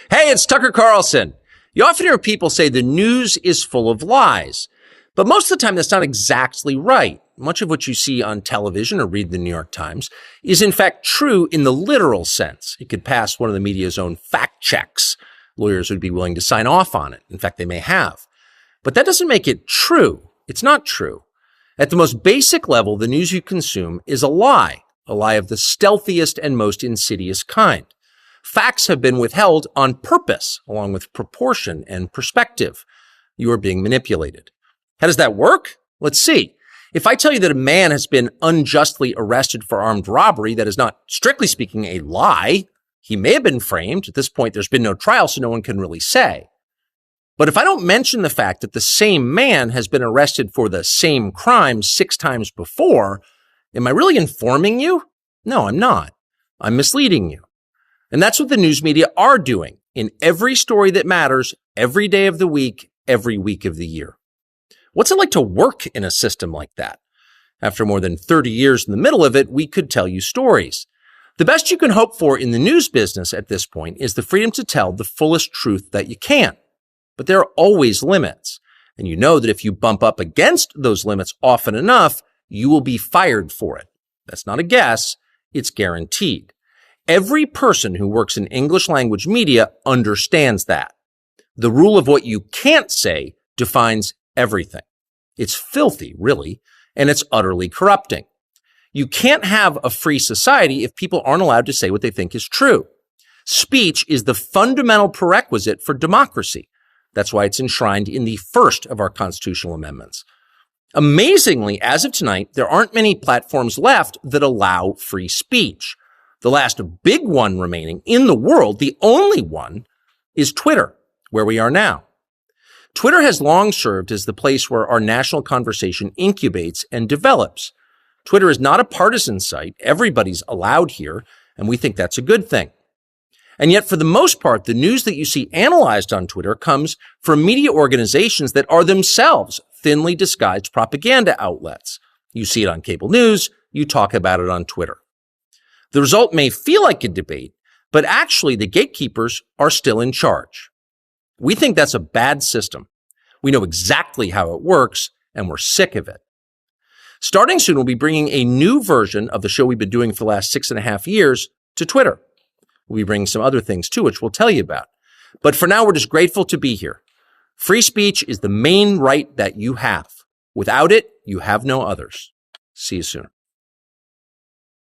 Hey, it's Tucker Carlson. You often hear people say the news is full of lies, but most of the time that's not exactly right. Much of what you see on television or read the New York Times is in fact true in the literal sense. It could pass one of the media's own fact checks. Lawyers would be willing to sign off on it. In fact, they may have. But that doesn't make it true. It's not true. At the most basic level, the news you consume is a lie of the stealthiest and most insidious kind. Facts have been withheld on purpose, along with proportion and perspective. You are being manipulated. How does that work? Let's see. If I tell you that a man has been unjustly arrested for armed robbery, that is not, strictly speaking, a lie. He may have been framed. At this point, there's been no trial, so no one can really say. But if I don't mention the fact that the same man has been arrested for the same crime 6 times before, am I really informing you? No, I'm not. I'm misleading you. And that's what the news media are doing in every story that matters, every day of the week, every week of the year. What's it like to work in a system like that? After more than 30 years in the middle of it, we could tell you stories. The best you can hope for in the news business at this point is the freedom to tell the fullest truth that you can. But there are always limits. And you know that if you bump up against those limits often enough, you will be fired for it. That's not a guess. It's guaranteed. Every person who works in English language media understands that. The rule of what you can't say defines everything. It's filthy, really, and it's utterly corrupting. You can't have a free society if people aren't allowed to say what they think is true. Speech is the fundamental prerequisite for democracy. That's why it's enshrined in the first of our constitutional amendments. Amazingly, as of tonight, there aren't many platforms left that allow free speech. The last big one remaining in the world, the only one, is Twitter, where we are now. Twitter has long served as the place where our national conversation incubates and develops. Twitter is not a partisan site. Everybody's allowed here, and we think that's a good thing. And yet, for the most part, the news that you see analyzed on Twitter comes from media organizations that are themselves thinly disguised propaganda outlets. You see it on cable news. You talk about it on Twitter. The result may feel like a debate, but actually the gatekeepers are still in charge. We think that's a bad system. We know exactly how it works, and we're sick of it. Starting soon, we'll be bringing a new version of the show we've been doing for the last 6.5 years to Twitter. We'll be bringing some other things too, which we'll tell you about. But for now, we're just grateful to be here. Free speech is the main right that you have. Without it, you have no others. See you soon.